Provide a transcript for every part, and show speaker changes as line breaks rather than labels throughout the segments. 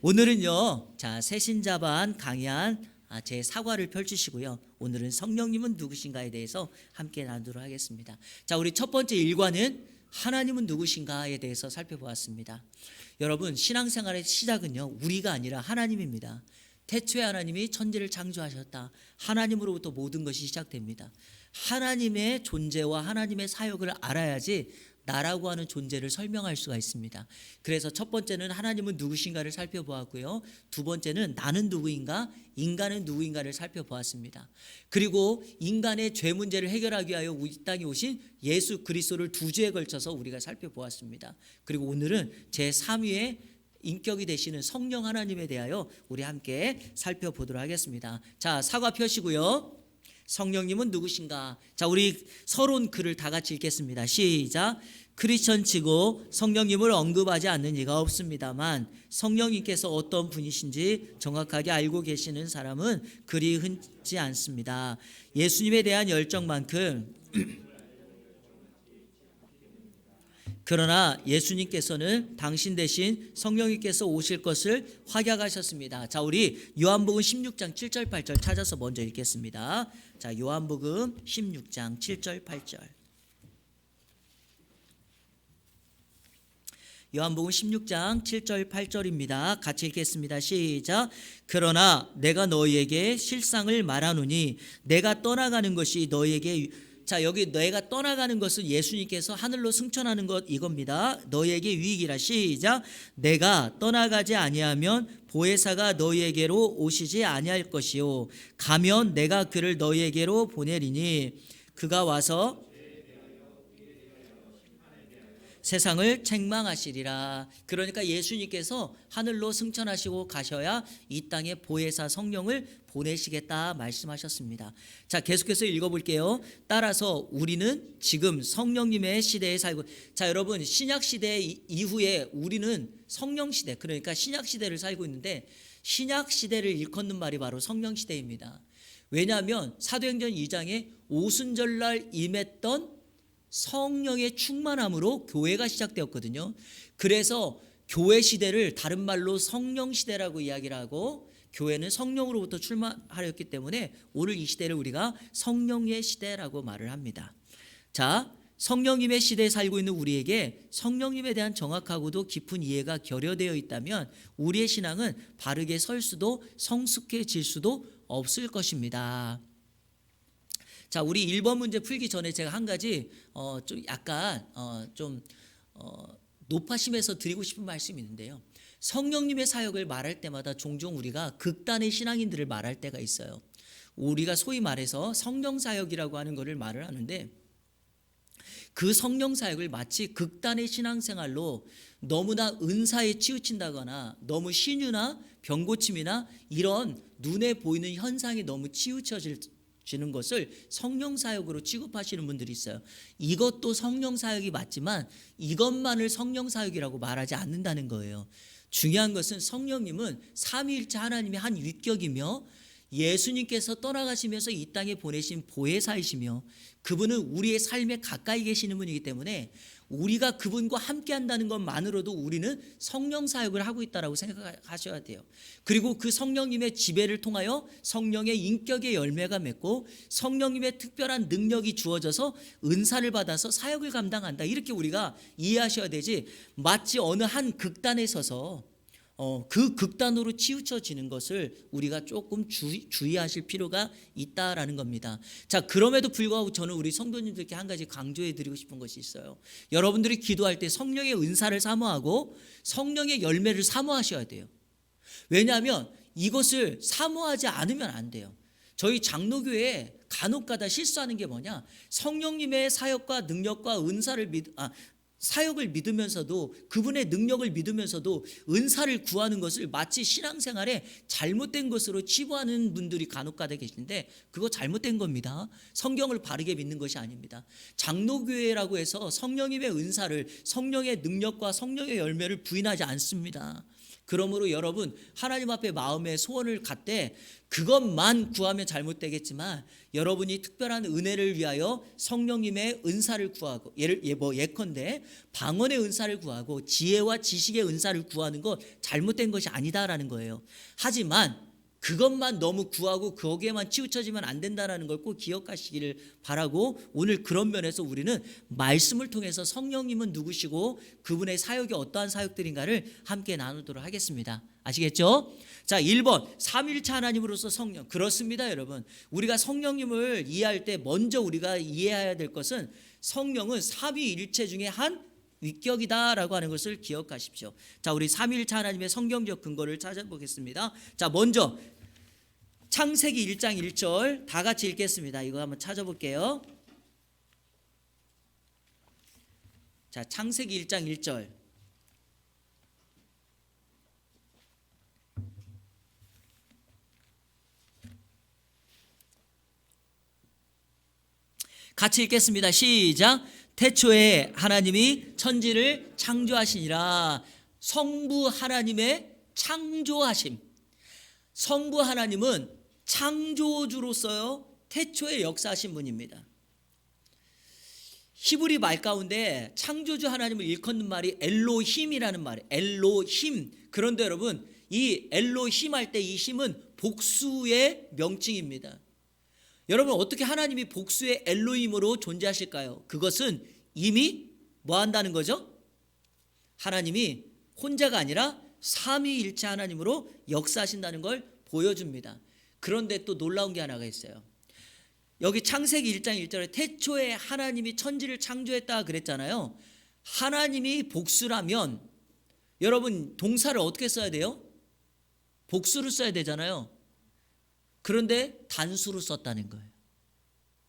오늘은요, 자, 새신자반 강의한 제 사과를 펼치시고요. 오늘은 성령님은 누구신가에 대해서 함께 나누도록 하겠습니다. 자, 우리 첫 번째 일과는 하나님은 누구신가에 대해서 살펴보았습니다. 여러분, 신앙생활의 시작은요, 우리가 아니라 하나님입니다. 태초에 하나님이 천지를 창조하셨다. 하나님으로부터 모든 것이 시작됩니다. 하나님의 존재와 하나님의 사역을 알아야지 나라고 하는 존재를 설명할 수가 있습니다. 그래서 첫 번째는 하나님은 누구신가를 살펴보았고요. 두 번째는 나는 누구인가, 인간은 누구인가를 살펴보았습니다. 그리고 인간의 죄 문제를 해결하기 위하여 이 땅에 오신 예수 그리스도를 두 주에 걸쳐서 우리가 살펴보았습니다. 그리고 오늘은 제3위의 인격이 되시는 성령 하나님에 대하여 우리 함께 살펴보도록 하겠습니다. 자, 사과 펴시고요. 성령님은 누구신가? 자, 우리 서론 글을 다 같이 읽겠습니다. 시작. 크리스천 치고 성령님을 언급하지 않는 이가 없습니다만 성령님께서 어떤 분이신지 정확하게 알고 계시는 사람은 그리 흔치 않습니다. 예수님에 대한 열정만큼 그러나 예수님께서는 당신 대신 성령님께서 오실 것을 확약하셨습니다. 자, 우리 요한복음 16장 7절 8절 찾아서 먼저 읽겠습니다. 자, 요한복음 16장 7절 8절. 요한복음 16장 7절 8절입니다. 같이 읽겠습니다. 시작. 그러나 내가 너희에게 실상을 말하노니 내가 떠나가는 것이 너희에게 자, 여기 내가 떠나가는 것은 예수님께서 하늘로 승천하는 것 이겁니다. 너희에게 유익이라. 시작. 내가 떠나가지 아니하면 보혜사가 너희에게로 오시지 아니할 것이요 가면 내가 그를 너희에게로 보내리니 그가 와서 세상을 책망하시리라. 그러니까 예수님께서 하늘로 승천하시고 가셔야 이 땅에 보혜사 성령을 보내시겠다 말씀하셨습니다. 자, 계속해서 읽어볼게요. 따라서 우리는 지금 성령님의 시대에 살고, 자, 여러분, 신약 시대 이후에 우리는 성령 시대, 그러니까 신약 시대를 살고 있는데 신약 시대를 일컫는 말이 바로 성령 시대입니다. 왜냐하면 사도행전 2장에 오순절날 임했던 성령의 충만함으로 교회가 시작되었거든요. 그래서 교회 시대를 다른 말로 성령 시대라고 이야기를 하고 교회는 성령으로부터 출마하였기 때문에 오늘 이 시대를 우리가 성령의 시대라고 말을 합니다. 자, 성령님의 시대에 살고 있는 우리에게 성령님에 대한 정확하고도 깊은 이해가 결여되어 있다면 우리의 신앙은 바르게 설 수도 성숙해질 수도 없을 것입니다. 자, 우리 1번 문제 풀기 전에 제가 한 가지 좀 약간 높아심에서 드리고 싶은 말씀이 있는데요. 성령님의 사역을 말할 때마다 종종 우리가 극단의 신앙인들을 말할 때가 있어요. 우리가 소위 말해서 성령 사역이라고 하는 것을 말을 하는데 그 성령 사역을 마치 극단의 신앙생활로 너무나 은사에 치우친다거나 너무 신유나 병고침이나 이런 눈에 보이는 현상이 너무 치우쳐지는 것을 성령 사역으로 취급하시는 분들이 있어요. 이것도 성령 사역이 맞지만 이것만을 성령 사역이라고 말하지 않는다는 거예요. 중요한 것은 성령님은 삼위일체 하나님의 한 위격이며 예수님께서 떠나가시면서 이 땅에 보내신 보혜사이시며 그분은 우리의 삶에 가까이 계시는 분이기 때문에 우리가 그분과 함께 한다는 것만으로도 우리는 성령 사역을 하고 있다고 생각하셔야 돼요. 그리고 그 성령님의 지배를 통하여 성령의 인격의 열매가 맺고 성령님의 특별한 능력이 주어져서 은사를 받아서 사역을 감당한다. 이렇게 우리가 이해하셔야 되지 마치 어느 한 극단에 서서 그 극단으로 치우쳐지는 것을 우리가 조금 주의하실 필요가 있다라는 겁니다. 자, 그럼에도 불구하고 저는 우리 성도님들께 한 가지 강조해 드리고 싶은 것이 있어요. 여러분들이 기도할 때 성령의 은사를 사모하고 성령의 열매를 사모하셔야 돼요. 왜냐하면 이것을 사모하지 않으면 안 돼요. 저희 장로교회에 간혹가다 실수하는 게 뭐냐, 성령님의 사역과 능력과 은사를 사역을 믿으면서도 그분의 능력을 믿으면서도 은사를 구하는 것을 마치 신앙생활에 잘못된 것으로 치부하는 분들이 간혹가다 계신데 그거 잘못된 겁니다. 성경을 바르게 믿는 것이 아닙니다. 장로교회라고 해서 성령님의 은사를 성령의 능력과 성령의 열매를 부인하지 않습니다. 그러므로 여러분 하나님 앞에 마음의 소원을 갖되 그것만 구하면 잘못되겠지만 여러분이 특별한 은혜를 위하여 성령님의 은사를 구하고 예컨대 방언의 은사를 구하고 지혜와 지식의 은사를 구하는 것 잘못된 것이 아니다라는 거예요. 하지만 그것만 너무 구하고 거기에만 치우쳐지면 안 된다는 걸 꼭 기억하시기를 바라고, 오늘 그런 면에서 우리는 말씀을 통해서 성령님은 누구시고 그분의 사역이 어떠한 사역들인가를 함께 나누도록 하겠습니다. 아시겠죠? 자, 1번 삼위일체 하나님으로서 성령. 그렇습니다, 여러분. 우리가 성령님을 이해할 때 먼저 우리가 이해해야 될 것은 성령은 삼위일체 중에 한 위격이다라고 하는 것을 기억하십시오. 자, 우리 삼위일체 하나님의 성경적 근거를 찾아보겠습니다. 자, 먼저 창세기 1장 1절 다 같이 읽겠습니다. 이거 한번 찾아볼게요. 자, 창세기 1장 1절. 같이 읽겠습니다. 시작. 태초에 하나님이 천지를 창조하시니라. 성부 하나님의 창조하심. 성부 하나님은 창조주로서요 태초에 역사하신 분입니다. 히브리 말 가운데 창조주 하나님을 일컫는 말이 엘로힘이라는 말이에요. 엘로힘. 그런데 여러분 이 엘로힘 할 때 이 힘은 복수의 명칭입니다. 여러분 어떻게 하나님이 복수의 엘로힘으로 존재하실까요? 그것은 이미 뭐 한다는 거죠? 하나님이 혼자가 아니라 삼위일체 하나님으로 역사하신다는 걸 보여줍니다. 그런데 또 놀라운 게 하나가 있어요. 여기 창세기 1장 1절에 태초에 하나님이 천지를 창조했다 그랬잖아요. 하나님이 복수라면 여러분 동사를 어떻게 써야 돼요? 복수를 써야 되잖아요. 그런데 단수로 썼다는 거예요.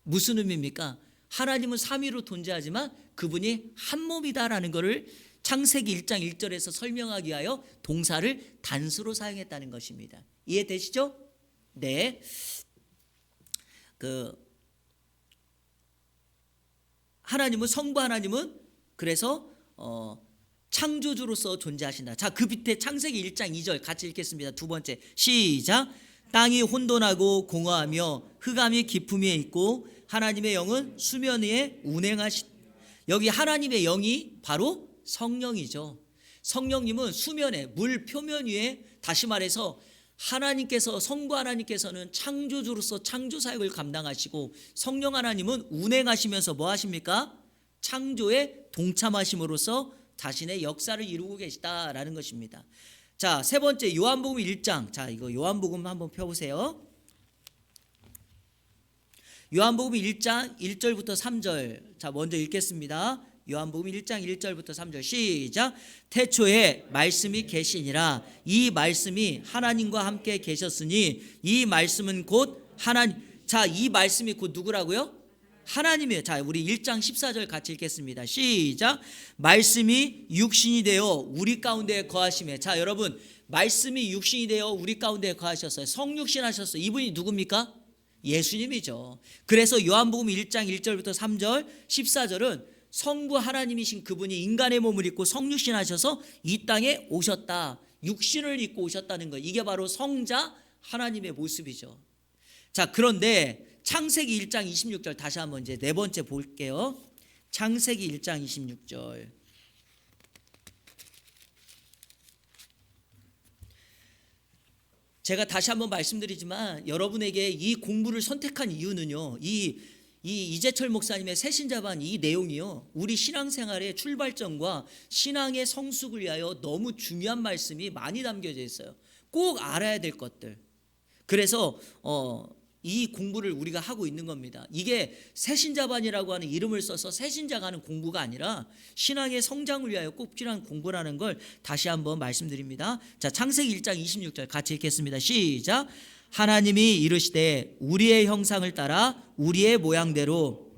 무슨 의미입니까? 하나님은 삼위로 존재하지만 그분이 한 몸이다라는 것을 창세기 1장 1절에서 설명하기 위하여 동사를 단수로 사용했다는 것입니다. 이해되시죠? 네. 하나님은 성부 하나님은 그래서 창조주로서 존재하신다. 자, 그 밑에 창세기 1장 2절 같이 읽겠습니다. 두 번째 시작. 땅이 혼돈하고 공허하며 흑암이 깊음 위에 있고 하나님의 영은 수면 위에 운행하시. 여기 하나님의 영이 바로 성령이죠. 성령님은 수면에 물 표면 위에, 다시 말해서 하나님께서 성부 하나님께서는 창조주로서 창조 사역을 감당하시고 성령 하나님은 운행하시면서 뭐 하십니까? 창조에 동참하심으로써 자신의 역사를 이루고 계시다라는 것입니다. 자, 세 번째 요한복음 1장. 자, 이거 요한복음 한번 펴보세요. 요한복음 1장 1절부터 3절. 자, 먼저 읽겠습니다. 요한복음 1장 1절부터 3절 시작. 태초에 말씀이 계시니라. 이 말씀이 하나님과 함께 계셨으니 이 말씀은 곧 하나님. 자, 이 말씀이 곧 누구라고요? 하나님이에요. 자, 우리 1장 14절 같이 읽겠습니다. 시작. 말씀이 육신이 되어 우리 가운데 거하시매. 자, 여러분 말씀이 육신이 되어 우리 가운데 거하셨어요. 성육신 하셨어요. 이분이 누굽니까? 예수님이죠. 그래서 요한복음 1장 1절부터 3절 14절은 성부 하나님이신 그분이 인간의 몸을 입고 성육신 하셔서 이 땅에 오셨다. 육신을 입고 오셨다는 거예요. 이게 바로 성자 하나님의 모습이죠. 자, 그런데 창세기 1장 26절 다시 한번 이제 네 번째 볼게요. 창세기 1장 26절. 제가 다시 한번 말씀드리지만 여러분에게 이 공부를 선택한 이유는요. 이 이재철 목사님의 새신자반 이 내용이요. 우리 신앙생활의 출발점과 신앙의 성숙을 위하여 너무 중요한 말씀이 많이 담겨져 있어요. 꼭 알아야 될 것들. 그래서 이 공부를 우리가 하고 있는 겁니다. 이게 새신자반이라고 하는 이름을 써서 새신자가 하는 공부가 아니라 신앙의 성장을 위하여 꼭 필요한 공부라는 걸 다시 한번 말씀드립니다. 자, 창세기 1장 26절 같이 읽겠습니다. 시작. 하나님이 이르시되 우리의 형상을 따라 우리의 모양대로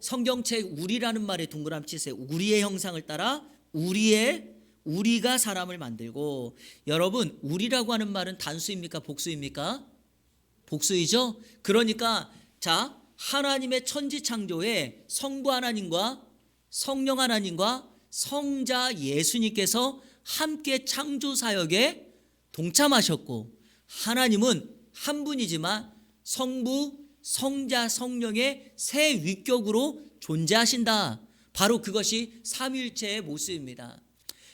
성경책 우리라는 말에 동그라미 치세요. 우리의 형상을 따라 우리가 사람을 만들고. 여러분 우리라고 하는 말은 단수입니까? 복수입니까? 복수이죠. 그러니까 자, 하나님의 천지 창조에 성부 하나님과 성령 하나님과 성자 예수님께서 함께 창조 사역에 동참하셨고, 하나님은 한 분이지만 성부, 성자, 성령의 세 위격으로 존재하신다. 바로 그것이 삼위일체의 모습입니다.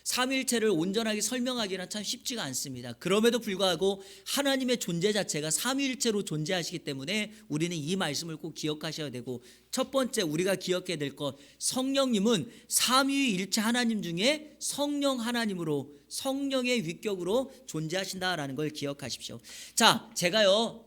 삼위일체를 온전하게 설명하기는 참 쉽지가 않습니다. 그럼에도 불구하고 하나님의 존재 자체가 삼위일체로 존재하시기 때문에 우리는 이 말씀을 꼭 기억하셔야 되고, 첫 번째 우리가 기억해야 될 것, 성령님은 삼위일체 하나님 중에 성령 하나님으로, 성령의 위격으로 존재하신다라는 걸 기억하십시오. 자, 제가요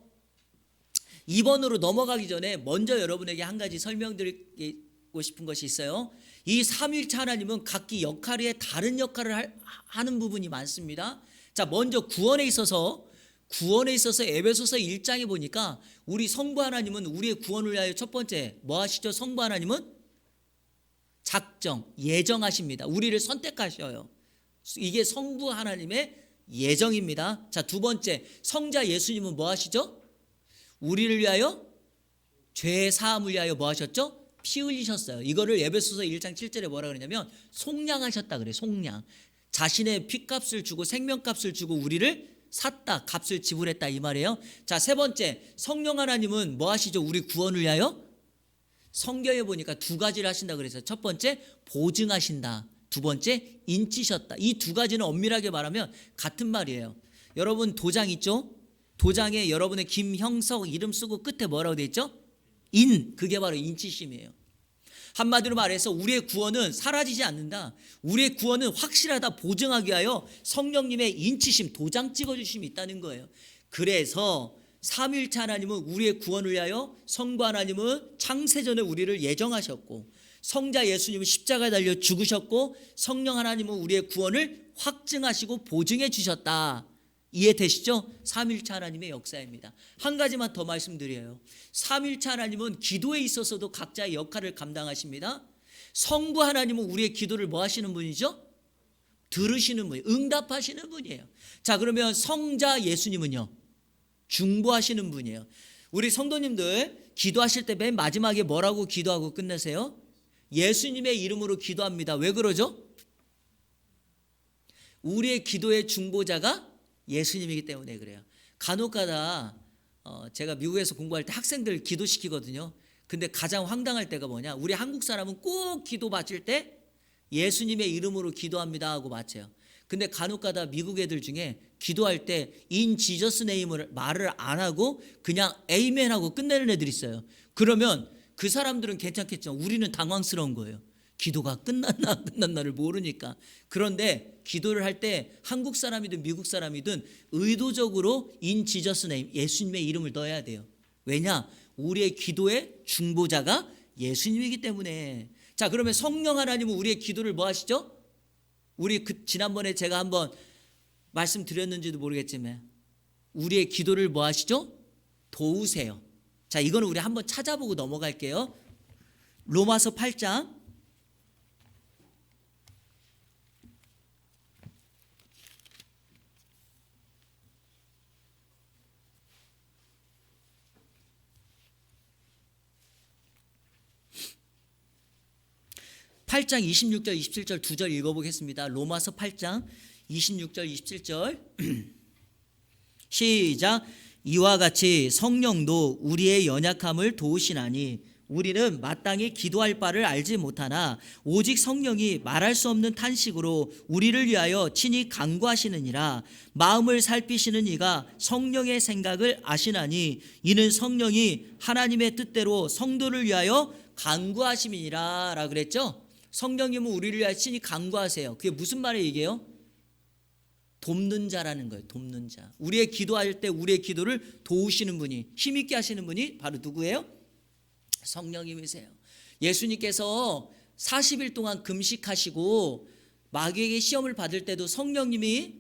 2번으로 넘어가기 전에 먼저 여러분에게 한 가지 설명드리고 싶은 것이 있어요. 이 삼위일체 하나님은 각기 역할에 다른 역할을 하는 부분이 많습니다. 자, 먼저 구원에 있어서 에베소서 1장에 보니까 우리 성부 하나님은 우리의 구원을 위하여 첫 번째 뭐 하시죠? 성부 하나님은 작정, 예정하십니다. 우리를 선택하셔요. 이게 성부 하나님의 예정입니다. 자, 두 번째 성자 예수님은 뭐 하시죠? 우리를 위하여, 죄 사함을 위하여 뭐 하셨죠? 피 흘리셨어요. 이거를 에베소서 1장 7절에 뭐라 그러냐면 속량하셨다 그래요. 속량. 자신의 피값을 주고 생명값을 주고 우리를 샀다, 값을 지불했다 이 말이에요. 자, 세 번째 성령 하나님은 뭐 하시죠? 우리 구원을 위하여 성경에 보니까 두 가지를 하신다 그래서 첫 번째 보증하신다, 두 번째 인치셨다. 이 두 가지는 엄밀하게 말하면 같은 말이에요. 여러분 도장 있죠? 도장에 여러분의 김형석 이름 쓰고 끝에 뭐라고 돼 있죠? 인, 그게 바로 인치심이에요. 한마디로 말해서 우리의 구원은 사라지지 않는다. 우리의 구원은 확실하다 보증하기 위하여 성령님의 인치심, 도장 찍어주심이 있다는 거예요. 그래서 삼위일체 하나님은 우리의 구원을 위하여, 성부 하나님은 창세전에 우리를 예정하셨고, 성자 예수님은 십자가에 달려 죽으셨고, 성령 하나님은 우리의 구원을 확증하시고 보증해 주셨다. 이해되시죠? 삼위일체 하나님의 역사입니다. 한 가지만 더 말씀드려요. 삼위일체 하나님은 기도에 있어서도 각자의 역할을 감당하십니다. 성부 하나님은 우리의 기도를 뭐 하시는 분이죠? 들으시는 분이에요. 응답하시는 분이에요. 자, 그러면 성자 예수님은요? 중보하시는 분이에요. 우리 성도님들 기도하실 때 맨 마지막에 뭐라고 기도하고 끝내세요? 예수님의 이름으로 기도합니다. 왜 그러죠? 우리의 기도의 중보자가 예수님이기 때문에 그래요. 간혹가다 제가 미국에서 공부할 때 학생들 기도시키거든요. 근데 가장 황당할 때가 뭐냐, 우리 한국 사람은 꼭 기도 바칠 때 예수님의 이름으로 기도합니다 하고 바쳐요. 근데 간혹가다 미국 애들 중에 기도할 때 in Jesus name을 말을 안 하고 그냥 amen 하고 끝내는 애들이 있어요. 그러면 그 사람들은 괜찮겠지만 우리는 당황스러운 거예요. 기도가 끝났나를 모르니까. 그런데 기도를 할 때 한국 사람이든 미국 사람이든 의도적으로 in Jesus name, 예수님의 이름을 넣어야 돼요. 왜냐? 우리의 기도의 중보자가 예수님이기 때문에. 자, 그러면 성령 하나님은 우리의 기도를 뭐 하시죠? 우리 지난번에 제가 한번 말씀드렸는지도 모르겠지만 우리의 기도를 뭐 하시죠? 도우세요. 자, 이거는 우리 한번 찾아보고 넘어갈게요. 로마서 8장 8장 26절 27절 두 절 읽어보겠습니다. 로마서 8장 26절 27절 시작. 이와 같이 성령도 우리의 연약함을 도우시나니 우리는 마땅히 기도할 바를 알지 못하나 오직 성령이 말할 수 없는 탄식으로 우리를 위하여 친히 간구하시느니라. 마음을 살피시는 이가 성령의 생각을 아시나니 이는 성령이 하나님의 뜻대로 성도를 위하여 간구하심이니라 라고 그랬죠. 성령님은 우리를 위하여 친히 간구하세요. 그게 무슨 말의 얘기예요? 돕는 자라는 거예요. 돕는 자. 우리의 기도할 때 우리의 기도를 도우시는 분이, 힘있게 하시는 분이 바로 누구예요? 성령님이세요. 예수님께서 40일 동안 금식하시고 마귀에게 시험을 받을 때도 성령님이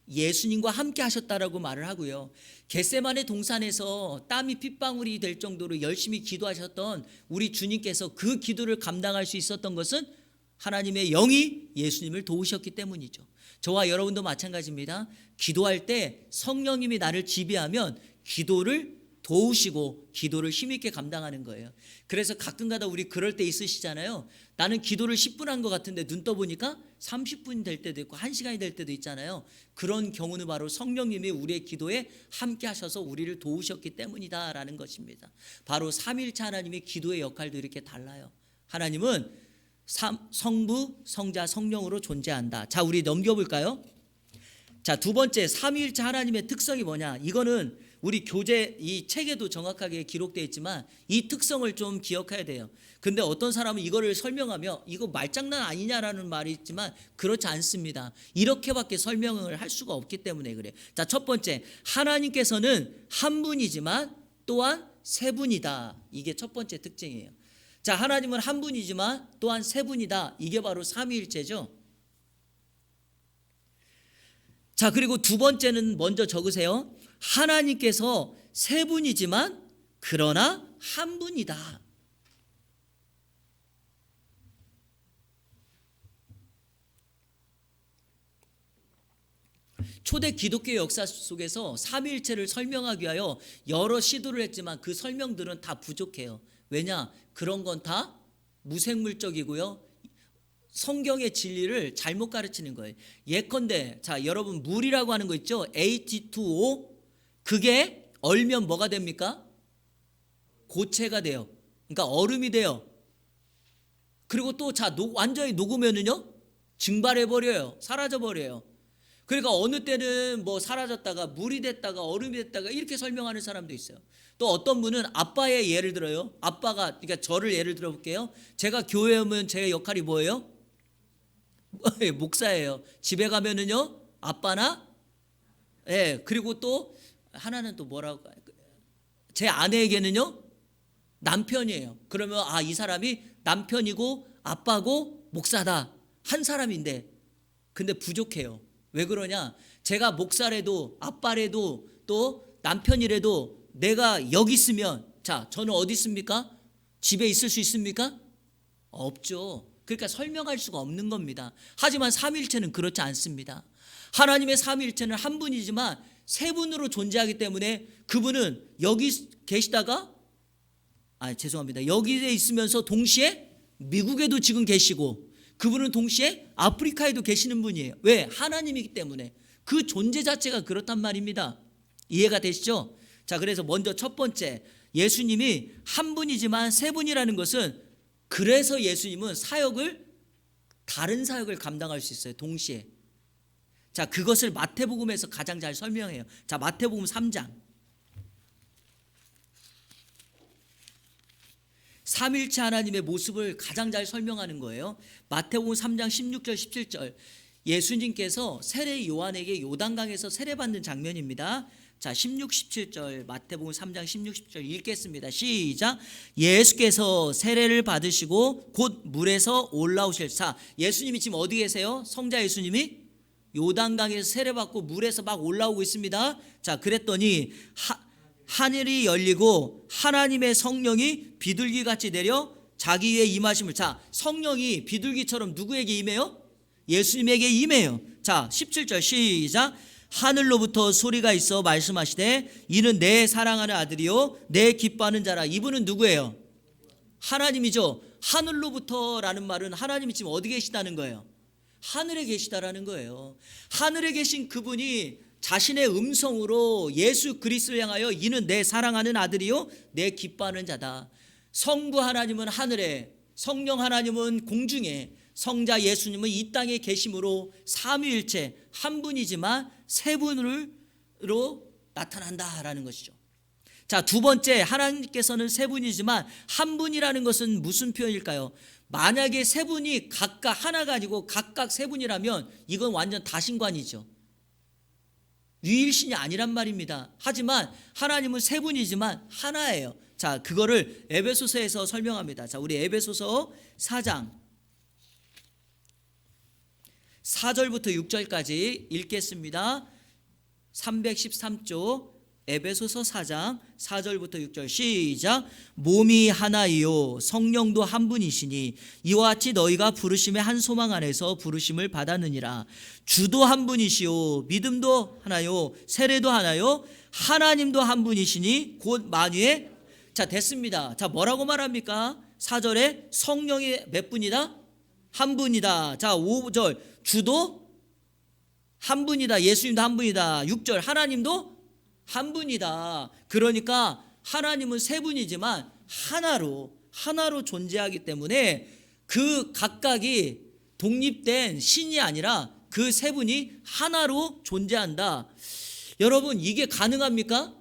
예수님과 함께 하셨다라고 말을 하고요. 겟세마네 동산에서 땀이 핏방울이 될 정도로 열심히 기도하셨던 우리 주님께서 그 기도를 감당할 수 있었던 것은 하나님의 영이 예수님을 도우셨기 때문이죠. 저와 여러분도 마찬가지입니다. 기도할 때 성령님이 나를 지배하면 기도를 도우시고 기도를 힘있게 감당하는 거예요. 그래서 가끔가다 우리 그럴 때 있으시잖아요. 나는 기도를 10분 한 것 같은데 눈 떠보니까 30분이 될 때도 있고 1시간이 될 때도 있잖아요. 그런 경우는 바로 성령님이 우리의 기도에 함께 하셔서 우리를 도우셨기 때문이다라는 것입니다. 바로 삼위일체 하나님의 기도의 역할도 이렇게 달라요. 하나님은 성부, 성자, 성령으로 존재한다. 자, 우리 넘겨볼까요? 자, 두 번째, 삼위일체 하나님의 특성이 뭐냐? 이거는 우리 교재 이 책에도 정확하게 기록되어 있지만 이 특성을 좀 기억해야 돼요. 근데 어떤 사람은 이거를 설명하며 이거 말장난 아니냐라는 말이 있지만 그렇지 않습니다. 이렇게밖에 설명을 할 수가 없기 때문에 그래요. 자, 첫 번째, 하나님께서는 한 분이지만 또한 세 분이다. 이게 첫 번째 특징이에요. 자, 하나님은 한 분이지만 또한 세 분이다. 이게 바로 삼위일체죠. 자, 그리고 두 번째는 먼저 적으세요. 하나님께서 세 분이지만 그러나 한 분이다. 초대 기독교 역사 속에서 삼위일체를 설명하기 위하여 여러 시도를 했지만 그 설명들은 다 부족해요. 왜냐? 그런 건 다 무생물적이고요. 성경의 진리를 잘못 가르치는 거예요. 예컨대 자, 여러분 물이라고 하는 거 있죠? H2O. 그게 얼면 뭐가 됩니까? 고체가 돼요. 그러니까 얼음이 돼요. 그리고 또 자, 완전히 녹으면은요 증발해 버려요. 사라져 버려요. 그러니까 어느 때는 뭐 사라졌다가 물이 됐다가 얼음이 됐다가 이렇게 설명하는 사람도 있어요. 또 어떤 분은 아빠의 예를 들어요. 아빠가, 그러니까 저를 예를 들어 볼게요. 제가 교회에 오면 제 역할이 뭐예요? 목사예요. 집에 가면은요 아빠나, 예, 그리고 또 하나는 또 뭐라고, 제 아내에게는요 남편이에요. 그러면 아, 이 사람이 남편이고 아빠고 목사다, 한 사람인데, 근데 부족해요. 왜 그러냐? 제가 목사래도 아빠래도 또 남편이래도 내가 여기 있으면, 자, 저는 어디 있습니까? 집에 있을 수 있습니까? 없죠. 그러니까 설명할 수가 없는 겁니다. 하지만 삼위일체는 그렇지 않습니다. 하나님의 삼위일체는 한 분이지만 세 분으로 존재하기 때문에 그분은 여기 계시다가, 죄송합니다, 여기에 있으면서 동시에 미국에도 지금 계시고 그분은 동시에 아프리카에도 계시는 분이에요. 왜? 하나님이기 때문에. 그 존재 자체가 그렇단 말입니다. 이해가 되시죠? 자, 그래서 먼저 첫 번째, 예수님이 한 분이지만 세 분이라는 것은, 그래서 예수님은 다른 사역을 감당할 수 있어요. 동시에. 자, 그것을 마태복음에서 가장 잘 설명해요. 자, 마태복음 3장. 삼위일체 하나님의 모습을 가장 잘 설명하는 거예요. 마태복음 3장 16절 17절. 예수님께서 세례 요한에게 요단강에서 세례받는 장면입니다. 자, 16, 17절, 마태복음 3장 16, 17절 읽겠습니다. 시작. 예수께서 세례를 받으시고 곧 물에서 올라오실 사. 예수님이 지금 어디 계세요? 성자 예수님이 요단강에서 세례받고 물에서 막 올라오고 있습니다. 자, 그랬더니 하늘이 열리고 하나님의 성령이 비둘기같이 내려 자기 위에 임하심을. 자, 성령이 비둘기처럼 누구에게 임해요? 예수님에게 임해요. 자, 17절 시작. 하늘로부터 소리가 있어 말씀하시되 이는 내 사랑하는 아들이요 내 기뻐하는 자라. 이분은 누구예요? 하나님이죠. 하늘로부터라는 말은 하나님이 지금 어디 계시다는 거예요? 하늘에 계시다라는 거예요. 하늘에 계신 그분이 자신의 음성으로 예수 그리스도를 향하여 이는 내 사랑하는 아들이요 내 기뻐하는 자다. 성부 하나님은 하늘에, 성령 하나님은 공중에, 성자 예수님은 이 땅에 계심으로 삼위일체 한 분이지만 세 분으로 나타난다라는 것이죠. 자, 두 번째, 하나님께서는 세 분이지만 한 분이라는 것은 무슨 표현일까요? 만약에 세 분이 각각 하나가 아니고 각각 세 분이라면 이건 완전 다신관이죠. 유일신이 아니란 말입니다. 하지만 하나님은 세 분이지만 하나예요. 자, 그거를 에베소서에서 설명합니다. 자, 우리 에베소서 4장 4절부터 6절까지 읽겠습니다. 313조 에베소서 4장 4절부터 6절 시작. 몸이 하나이요 성령도 한 분이시니 이와 같이 너희가 부르심의 한 소망 안에서 부르심을 받았느니라. 주도 한 분이시요 믿음도 하나요 세례도 하나요 하나님도 한 분이시니 곧 만유의. 자, 됐습니다. 자, 뭐라고 말합니까? 4절에 성령이 몇 분이다? 한 분이다. 자, 5절 주도 한 분이다. 예수님도 한 분이다. 6절 하나님도 한 분이다. 그러니까 하나님은 세 분이지만 하나로 존재하기 때문에 그 각각이 독립된 신이 아니라 그 세 분이 하나로 존재한다. 여러분, 이게 가능합니까?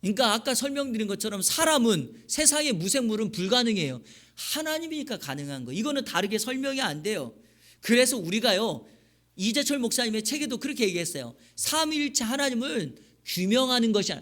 그러니까 아까 설명드린 것처럼 사람은, 세상의 무생물은 불가능해요. 하나님이니까 가능한 거예요. 이거는 다르게 설명이 안 돼요. 그래서 우리가요, 이재철 목사님의 책에도 그렇게 얘기했어요. 삼위일체 하나님을 규명하는 것이,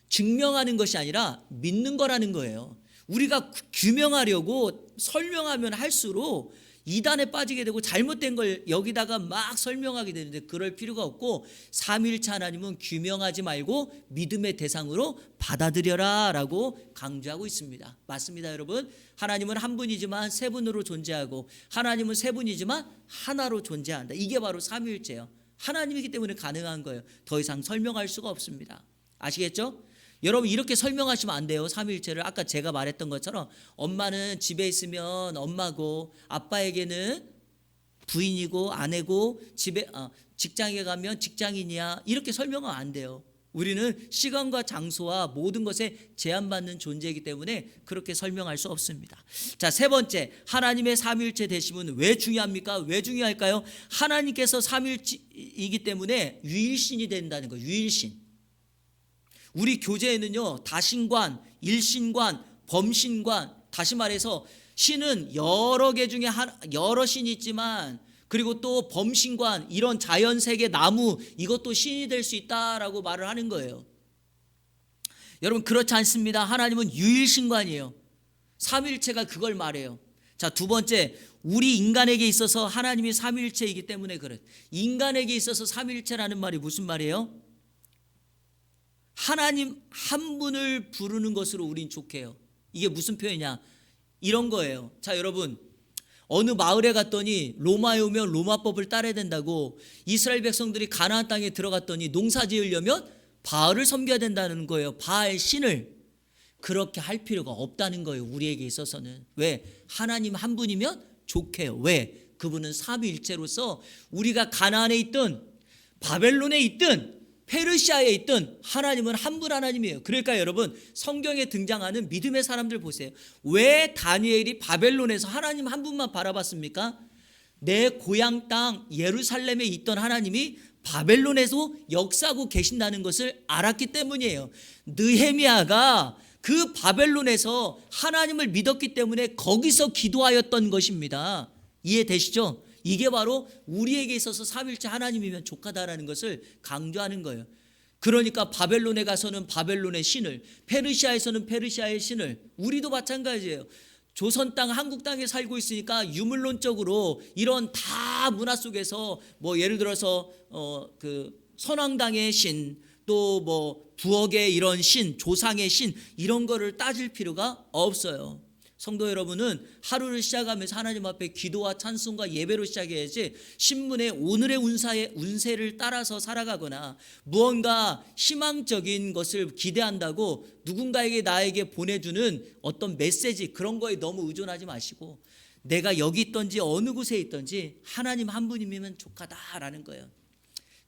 증명하는 것이 아니라 믿는 거라는 거예요. 우리가 규명하려고 설명하면 할수록 이단에 빠지게 되고 잘못된 걸 여기다가 막 설명하게 되는데 그럴 필요가 없고, 삼위일체 하나님은 규명하지 말고 믿음의 대상으로 받아들여라 라고 강조하고 있습니다. 맞습니다, 여러분? 하나님은 한 분이지만 세 분으로 존재하고, 하나님은 세 분이지만 하나로 존재한다. 이게 바로 삼위일체예요. 하나님이기 때문에 가능한 거예요. 더 이상 설명할 수가 없습니다. 아시겠죠? 여러분, 이렇게 설명하시면 안 돼요. 삼위일체를. 아까 제가 말했던 것처럼 엄마는 집에 있으면 엄마고, 아빠에게는 부인이고 아내고, 직장에 가면 직장인이야, 이렇게 설명하면 안 돼요. 우리는 시간과 장소와 모든 것에 제한받는 존재이기 때문에 그렇게 설명할 수 없습니다. 자, 세 번째, 하나님의 삼위일체 되심은 왜 중요합니까? 왜 중요할까요? 하나님께서 삼위일체이기 때문에 유일신이 된다는 거예요. 유일신. 우리 교재에는요, 다신관, 일신관, 범신관, 다시 말해서 신은 여러 개 중에 여러 신이 있지만, 그리고 또 범신관, 이런 자연세계, 나무, 이것도 신이 될 수 있다라고 말을 하는 거예요. 여러분, 그렇지 않습니다. 하나님은 유일신관이에요. 삼위일체가 그걸 말해요. 자, 두 번째, 우리 인간에게 있어서 하나님이 삼위일체이기 때문에 그래요. 인간에게 있어서 삼위일체라는 말이 무슨 말이에요? 하나님 한 분을 부르는 것으로 우린 족해요. 이게 무슨 표현이냐? 이런 거예요. 자, 여러분, 어느 마을에 갔더니 로마에 오면 로마법을 따라야 된다고, 이스라엘 백성들이 가나안 땅에 들어갔더니 농사 지으려면 바알을 섬겨야 된다는 거예요. 바알 신을. 그렇게 할 필요가 없다는 거예요, 우리에게 있어서는. 왜? 하나님 한 분이면 족해요. 왜? 그분은 삼위일체로서 우리가 가나안에 있든 바벨론에 있든 페르시아에 있든 하나님은 한 분 하나님이에요. 그러니까 여러분, 성경에 등장하는 믿음의 사람들 보세요. 왜 다니엘이 바벨론에서 하나님 한 분만 바라봤습니까? 내 고향 땅 예루살렘에 있던 하나님이 바벨론에서 역사하고 계신다는 것을 알았기 때문이에요. 느헤미야가 그 바벨론에서 하나님을 믿었기 때문에 거기서 기도하였던 것입니다. 이해되시죠? 이게 바로 우리에게 있어서 삼위일체 하나님이면 족하다라는 것을 강조하는 거예요. 그러니까 바벨론에 가서는 바벨론의 신을, 페르시아에서는 페르시아의 신을, 우리도 마찬가지예요. 조선 땅, 한국 땅에 살고 있으니까 유물론적으로 이런 다 문화 속에서 뭐 예를 들어서 그 선왕당의 신, 또 뭐 부엌의 이런 신, 조상의 신, 이런 거를 따질 필요가 없어요. 성도 여러분은 하루를 시작하면서 하나님 앞에 기도와 찬송과 예배로 시작해야지, 신문의 오늘의 운세를 따라서 살아가거나 무언가 희망적인 것을 기대한다고 누군가에게 나에게 보내주는 어떤 메시지, 그런 거에 너무 의존하지 마시고, 내가 여기 있든지 어느 곳에 있든지 하나님 한 분이면 족하다라는 거예요.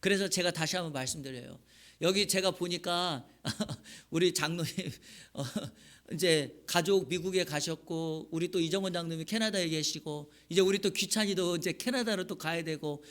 그래서 제가 다시 한번 말씀드려요. 여기 제가 보니까 우리 장로님 이제 가족 미국에 가셨고, 우리 또 이정원 장로님이 캐나다에 계시고, 이제 우리 또 귀찬이도 이제 캐나다로 또 가야 되고,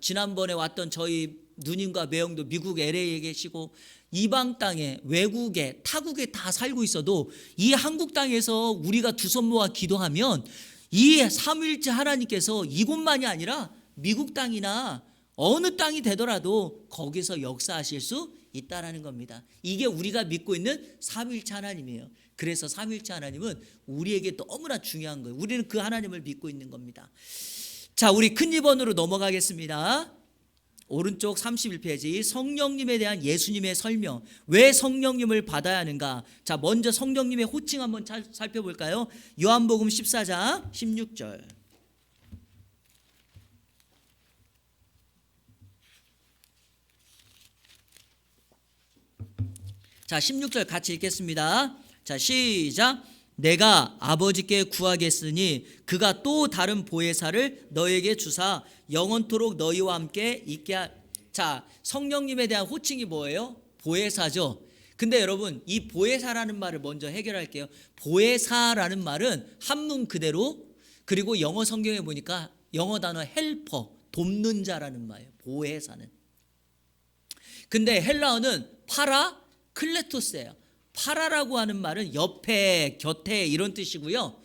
지난번에 왔던 저희 누님과 매형도 미국 LA에 계시고, 이방 땅에, 외국에, 타국에 다 살고 있어도 이 한국 땅에서 우리가 두 손 모아 기도하면 이 삼위일체 하나님께서 이곳만이 아니라 미국 땅이나 어느 땅이 되더라도 거기서 역사하실 수 있다라는 겁니다. 이게 우리가 믿고 있는 삼위일체 하나님이에요. 그래서 삼위일체 하나님은 우리에게 너무나 중요한 거예요. 우리는 그 하나님을 믿고 있는 겁니다. 자, 우리 큰 2번으로 넘어가겠습니다. 오른쪽 31페이지 성령님에 대한 예수님의 설명. 왜 성령님을 받아야 하는가? 자, 먼저 성령님의 호칭 한번 살펴볼까요? 요한복음 14장 16절. 자, 16절 같이 읽겠습니다. 자, 시작. 내가 아버지께 구하겠으니 그가 또 다른 보혜사를 너에게 주사 영원토록 너희와 함께 있게 자, 성령님에 대한 호칭이 뭐예요? 보혜사죠. 근데 여러분, 이 보혜사라는 말을 먼저 해결할게요. 보혜사라는 말은 한문 그대로, 그리고 영어 성경에 보니까 영어 단어 헬퍼, 돕는 자라는 말이에요. 보혜사는. 근데 헬라어는 파라클레토스예요. 파라라고 하는 말은 옆에, 곁에 이런 뜻이고요.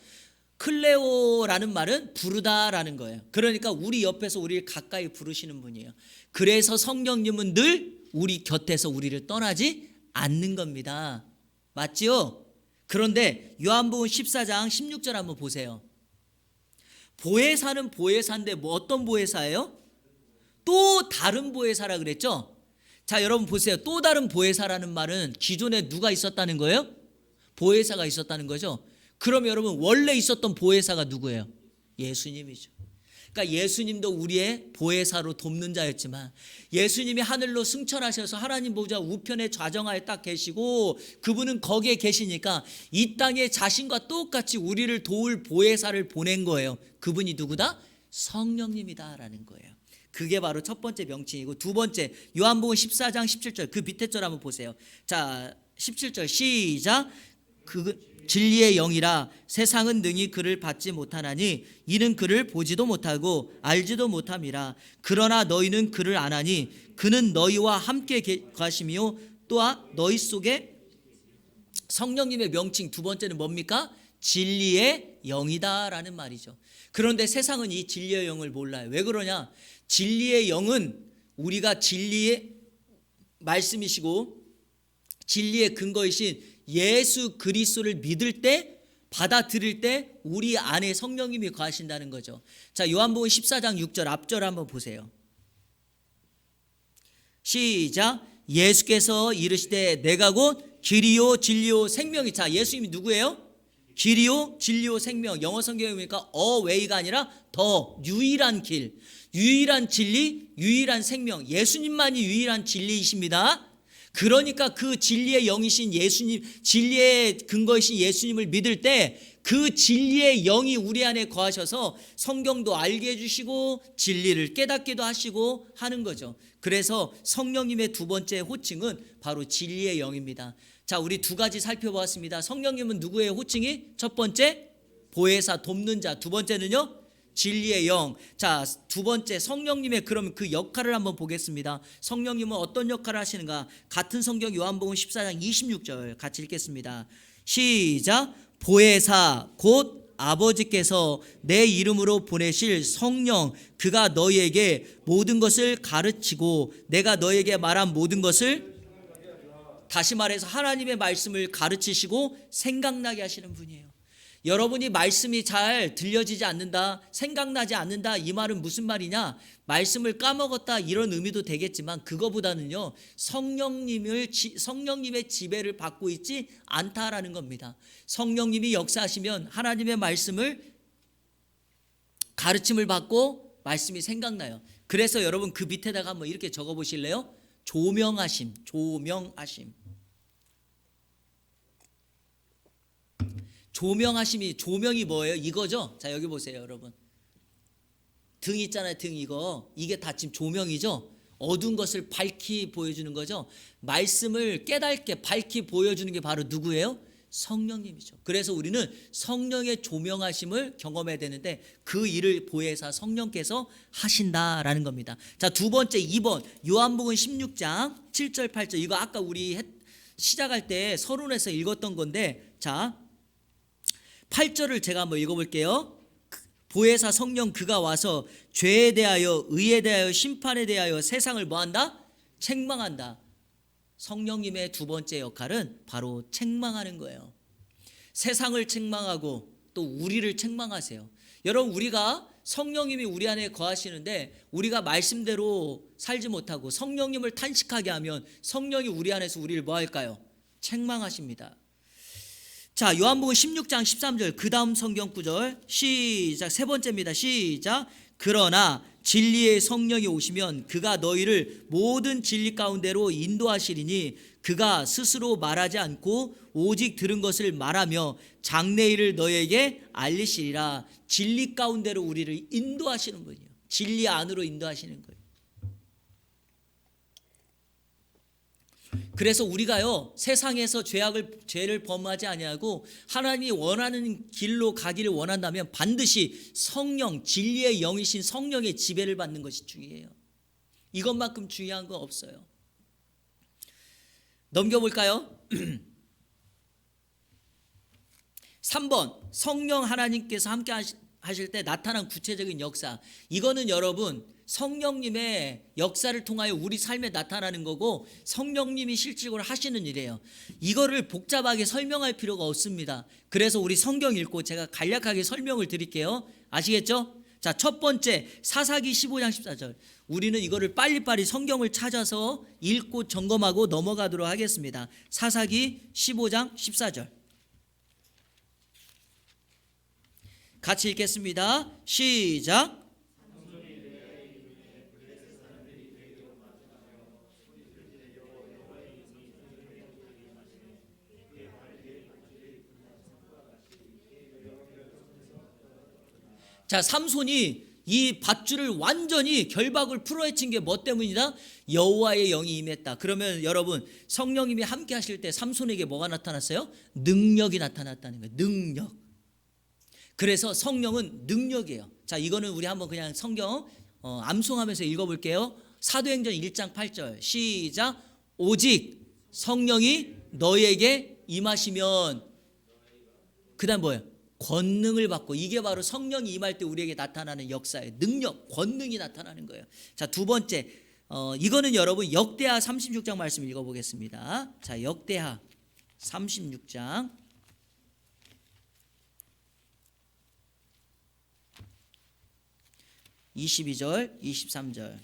클레오라는 말은 부르다라는 거예요. 그러니까 우리 옆에서 우리를 가까이 부르시는 분이에요. 그래서 성령님은 늘 우리 곁에서 우리를 떠나지 않는 겁니다. 맞지요? 그런데 요한복음 14장 16절 한번 보세요. 보혜사는 보혜사인데 뭐 어떤 보혜사예요? 또 다른 보혜사라 그랬죠? 자, 여러분 보세요. 또 다른 보혜사라는 말은 기존에 누가 있었다는 거예요? 보혜사가 있었다는 거죠. 그럼 여러분 원래 있었던 보혜사가 누구예요? 예수님이죠. 그러니까 예수님도 우리의 보혜사로 돕는 자였지만 예수님이 하늘로 승천하셔서 하나님 보좌 우편에 좌정하에 딱 계시고 그분은 거기에 계시니까 이 땅에 자신과 똑같이 우리를 도울 보혜사를 보낸 거예요. 그분이 누구다? 성령님이다라는 거예요. 그게 바로 첫 번째 명칭이고, 두 번째 요한복음 14장 17절 그 밑에 절 한번 보세요. 자, 17절 시작. 그 진리의 영이라 세상은 능히 그를 받지 못하나니 이는 그를 보지도 못하고 알지도 못함이라. 그러나 너희는 그를 아나니 그는 너희와 함께 가시며 또한 너희 속에. 성령님의 명칭 두 번째는 뭡니까? 진리의 영이다라는 말이죠. 그런데 세상은 이 진리의 영을 몰라요. 왜 그러냐? 진리의 영은 우리가 진리의 말씀이시고 진리의 근거이신 예수 그리스도를 믿을 때, 받아들일 때 우리 안에 성령님이 거하신다는 거죠. 자, 요한복음 14장 6절 앞절 한번 보세요. 시작. 예수께서 이르시되 내가 곧 길이요 진리요 생명이. 자, 예수님이 누구예요? 길이요 진리요 생명. 영어 성경에 보니까 어웨이가 아니라 더, 유일한 길, 유일한 진리, 유일한 생명. 예수님만이 유일한 진리이십니다. 그러니까 그 진리의 영이신 예수님, 진리의 근거이신 예수님을 믿을 때 그 진리의 영이 우리 안에 거하셔서 성경도 알게 해주시고 진리를 깨닫기도 하시고 하는 거죠. 그래서 성령님의 두 번째 호칭은 바로 진리의 영입니다. 자, 우리 두 가지 살펴보았습니다. 성령님은 누구의 호칭이? 첫 번째 보혜사, 돕는 자. 두 번째는요 진리의 영. 자, 두 번째 성령님의 그럼 그 역할을 한번 보겠습니다. 성령님은 어떤 역할을 하시는가? 같은 성경 요한복음 14장 26절 같이 읽겠습니다. 시작. 보혜사 곧 아버지께서 내 이름으로 보내실 성령 그가 너희에게 모든 것을 가르치고 내가 너희에게 말한 모든 것을, 다시 말해서 하나님의 말씀을 가르치시고 생각나게 하시는 분이에요. 여러분이 말씀이 잘 들려지지 않는다, 생각나지 않는다, 이 말은 무슨 말이냐? 말씀을 까먹었다 이런 의미도 되겠지만 그거보다는요 성령님의 지배를 받고 있지 않다라는 겁니다. 성령님이 역사하시면 하나님의 말씀을 가르침을 받고 말씀이 생각나요. 그래서 여러분 그 밑에다가 한번 이렇게 적어 보실래요? 조명하심, 조명하심. 조명하심이, 조명이 뭐예요? 이거죠? 자, 여기 보세요, 여러분. 등 있잖아요, 등 이거. 이게 다 지금 조명이죠? 어두운 것을 밝히 보여주는 거죠? 말씀을 깨닫게 밝히 보여주는 게 바로 누구예요? 성령님이죠. 그래서 우리는 성령의 조명하심을 경험해야 되는데 그 일을 보혜사 성령께서 하신다라는 겁니다. 자, 두 번째 2번 요한복음 16장 7절 8절 이거 아까 우리 시작할 때 서론에서 읽었던 건데, 자 8절을 제가 한번 읽어볼게요. 보혜사 성령 그가 와서 죄에 대하여 의에 대하여 심판에 대하여 세상을 뭐한다? 책망한다. 성령님의 두 번째 역할은 바로 책망하는 거예요. 세상을 책망하고 또 우리를 책망하세요. 여러분 우리가 성령님이 우리 안에 거하시는데 우리가 말씀대로 살지 못하고 성령님을 탄식하게 하면 성령이 우리 안에서 우리를 뭐 할까요? 책망하십니다. 자, 요한복음 16장 13절 그 다음 성경 구절 시작. 세 번째입니다. 시작. 그러나 진리의 성령이 오시면 그가 너희를 모든 진리 가운데로 인도하시리니 그가 스스로 말하지 않고 오직 들은 것을 말하며 장래일을 너희에게 알리시리라. 진리 가운데로 우리를 인도하시는 분이에요. 진리 안으로 인도하시는 거예요. 그래서 우리가요 세상에서 죄를 범하지 아니하고 하나님이 원하는 길로 가기를 원한다면 반드시 성령, 진리의 영이신 성령의 지배를 받는 것이 중요해요. 이것만큼 중요한 거 없어요. 넘겨볼까요? 3번 성령 하나님께서 함께 하실 때 나타난 구체적인 역사. 이거는 여러분 성령님의 역사를 통하여 우리 삶에 나타나는 거고 성령님이 실질적으로 하시는 일이에요. 이거를 복잡하게 설명할 필요가 없습니다. 그래서 우리 성경 읽고 제가 간략하게 설명을 드릴게요. 아시겠죠? 자, 첫 번째 사사기 15장 14절. 우리는 이거를 빨리빨리 성경을 찾아서 읽고 점검하고 넘어가도록 하겠습니다. 사사기 15장 14절 같이 읽겠습니다. 시작. 자, 삼손이 이 밧줄을 완전히 결박을 풀어헤친 게 뭐 때문이다? 여호와의 영이 임했다. 그러면 여러분 성령님이 함께 하실 때 삼손에게 뭐가 나타났어요? 능력이 나타났다는 거예요. 능력. 그래서 성령은 능력이에요. 자, 이거는 우리 한번 그냥 성경 암송하면서 읽어볼게요. 사도행전 1장 8절 시작. 오직 성령이 너희에게 임하시면 그 다음 뭐예요? 권능을 받고. 이게 바로 성령이 임할 때 우리에게 나타나는 역사의 능력, 권능이 나타나는 거예요. 자, 두 번째 이거는 여러분 역대하 36장 말씀 읽어보겠습니다. 자, 역대하 36장 22절 23절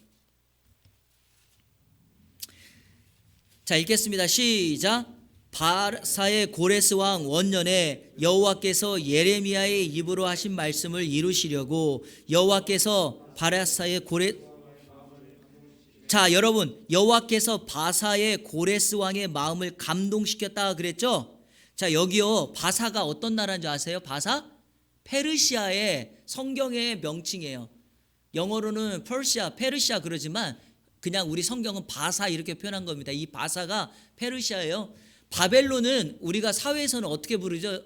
자, 읽겠습니다. 시작. 바사의 고레스 왕 원년에 여호와께서 예레미야의 입으로 하신 말씀을 이루시려고 여호와께서 바사의 고레 자, 여러분 여호와께서 바사의 고레스 왕의 마음을 감동시켰다 그랬죠? 자, 여기요 바사가 어떤 나라인 줄 아세요? 바사? 페르시아의 성경의 명칭이에요. 영어로는 페르시아 그러지만 그냥 우리 성경은 바사 이렇게 표현한 겁니다. 이 바사가 페르시아예요. 바벨론은 우리가 사회에서는 어떻게 부르죠?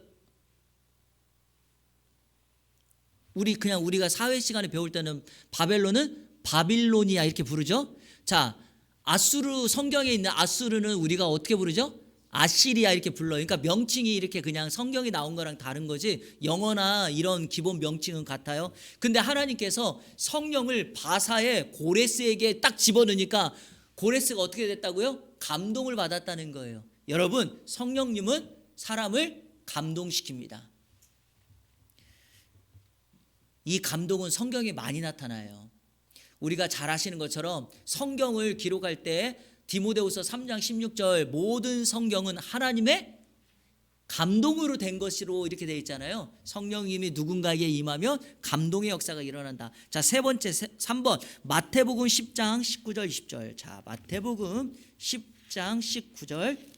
우리가 사회 시간에 배울 때는 바벨론은 바빌로니아 이렇게 부르죠. 자, 아수르 성경에 있는 아수르는 우리가 어떻게 부르죠? 아시리아 이렇게 불러요. 그러니까 명칭이 이렇게 그냥 성경이 나온 거랑 다른 거지 영어나 이런 기본 명칭은 같아요. 근데 하나님께서 성령을 바사의 고레스에게 딱 집어넣으니까 고레스가 어떻게 됐다고요? 감동을 받았다는 거예요. 여러분 성령님은 사람을 감동시킵니다. 이 감동은 성경에 많이 나타나요. 우리가 잘 아시는 것처럼 성경을 기록할 때 디모데후서 3장 16절 모든 성경은 하나님의 감동으로 된 것으로 이렇게 되어 있잖아요. 성령님이 누군가에게 임하면 감동의 역사가 일어난다. 자, 세 번째 3번 마태복음 10장 19절 20절 자, 마태복음 10장 19절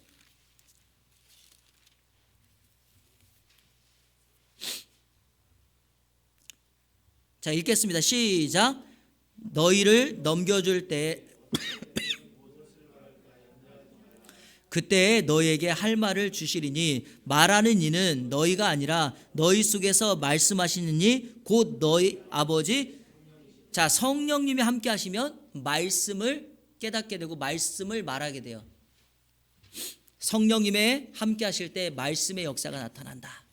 자, 읽겠습니다. 시작. 너희를 넘겨줄 때 그때 너희에게 할 말을 주시리니 말하는 이는 너희가 아니라 너희 속에서 말씀하시는 이 곧 너희 아버지. 자, 성령님이 함께 하시면 말씀을 깨닫게 되고 말씀을 말하게 돼요. 성령님의 함께 하실 때 말씀의 역사가 나타난다.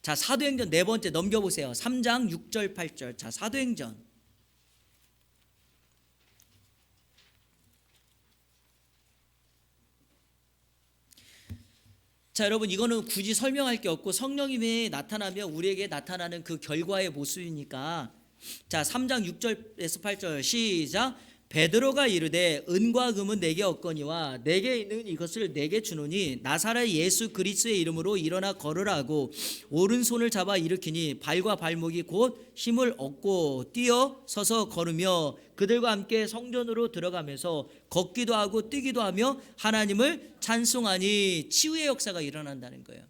자, 사도행전 네 번째 넘겨보세요. 3장 6절 8절 자, 사도행전 자, 여러분 이거는 굳이 설명할 게 없고 성령님이 나타나면 우리에게 나타나는 그 결과의 모습이니까 자, 3장 6절에서 8절 시작. 베드로가 이르되 은과 금은 내게 없거니와 내게 있는 이것을 내게 주노니 나사렛 예수 그리스도의 이름으로 일어나 걸으라고 오른손을 잡아 일으키니 발과 발목이 곧 힘을 얻고 뛰어 서서 걸으며 그들과 함께 성전으로 들어가면서 걷기도 하고 뛰기도 하며 하나님을 찬송하니 치유의 역사가 일어난다는 거예요.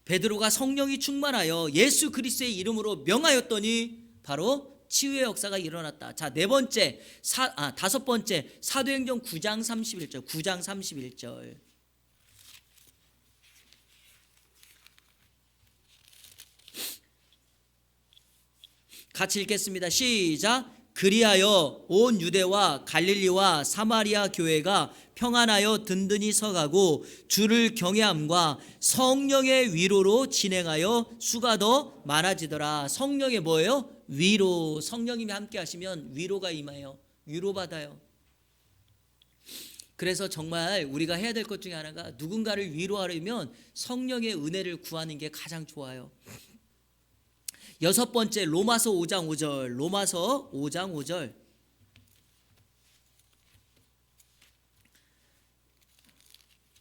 베드로가 성령이 충만하여 예수 그리스도의 이름으로 명하였더니 바로 치유의 역사가 일어났다. 자, 다섯 번째 사도행전 9장 31절. 9장 31절. 같이 읽겠습니다. 시작. 그리하여 온 유대와 갈릴리와 사마리아 교회가 평안하여 든든히 서가고 주를 경외함과 성령의 위로로 진행하여 수가 더 많아지더라. 성령의 뭐예요? 위로. 성령님이 함께 하시면 위로가 임해요. 위로받아요. 그래서 정말 우리가 해야 될 것 중에 하나가 누군가를 위로하려면 성령의 은혜를 구하는 게 가장 좋아요. 여섯 번째 로마서 5장 5절. 로마서 5장 5절.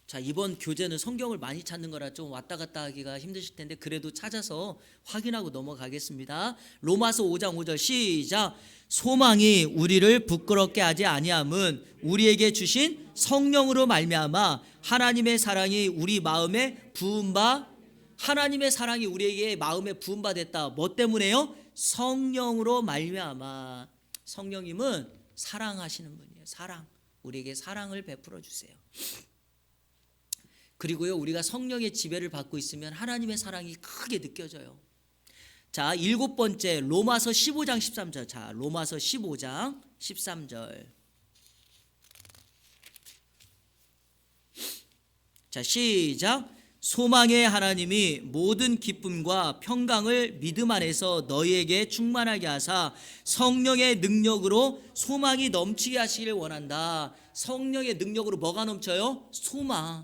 자, 이번 교재는 성경을 많이 찾는 거라 좀 왔다 갔다 하기가 힘드실 텐데 그래도 찾아서 확인하고 넘어가겠습니다. 로마서 5장 5절 시작. 소망이 우리를 부끄럽게 하지 아니함은 우리에게 주신 성령으로 말미암아 하나님의 사랑이 우리 마음에 부은 바 하나님의 사랑이 우리에게 마음에 부음받았다. 뭐 때문에요? 성령으로 말미암아. 성령님은 사랑하시는 분이에요. 사랑. 우리에게 사랑을 베풀어 주세요. 그리고요, 우리가 성령의 지배를 받고 있으면 하나님의 사랑이 크게 느껴져요. 자, 일곱 번째 로마서 15장 13절. 자, 로마서 15장 13절. 자, 시작. 소망의 하나님이 모든 기쁨과 평강을 믿음 안에서 너희에게 충만하게 하사 성령의 능력으로 소망이 넘치게 하시기를 원한다. 성령의 능력으로 뭐가 넘쳐요? 소망.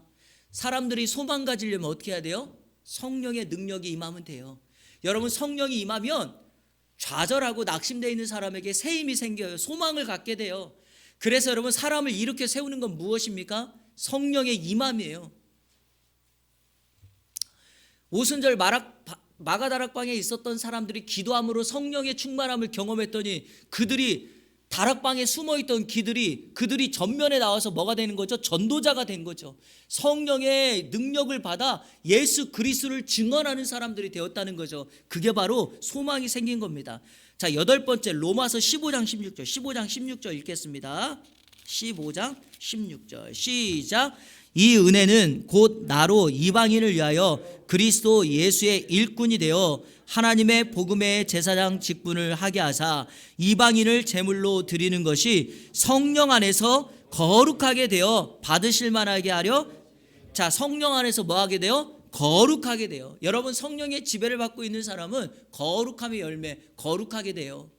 사람들이 소망 가지려면 어떻게 해야 돼요? 성령의 능력이 임하면 돼요. 여러분, 성령이 임하면 좌절하고 낙심되어 있는 사람에게 새 힘이 생겨요. 소망을 갖게 돼요. 그래서 여러분, 사람을 일으켜 세우는 건 무엇입니까? 성령의 임함이에요. 오순절 마가다락방에 있었던 사람들이 기도함으로 성령의 충만함을 경험했더니 그들이 다락방에 숨어있던 그들이 전면에 나와서 뭐가 되는 거죠? 전도자가 된 거죠. 성령의 능력을 받아 예수 그리스도를 증언하는 사람들이 되었다는 거죠. 그게 바로 소망이 생긴 겁니다. 자, 여덟 번째 로마서 15장 16절. 15장 16절 읽겠습니다. 15장 16절 시작. 이 은혜는 곧 나로 이방인을 위하여 그리스도 예수의 일꾼이 되어 하나님의 복음의 제사장 직분을 하게 하사 이방인을 제물로 드리는 것이 성령 안에서 거룩하게 되어 받으실 만하게 하려. 자, 성령 안에서 뭐 하게 돼요? 거룩하게 돼요. 여러분, 성령의 지배를 받고 있는 사람은 거룩함의 열매, 거룩하게 돼요.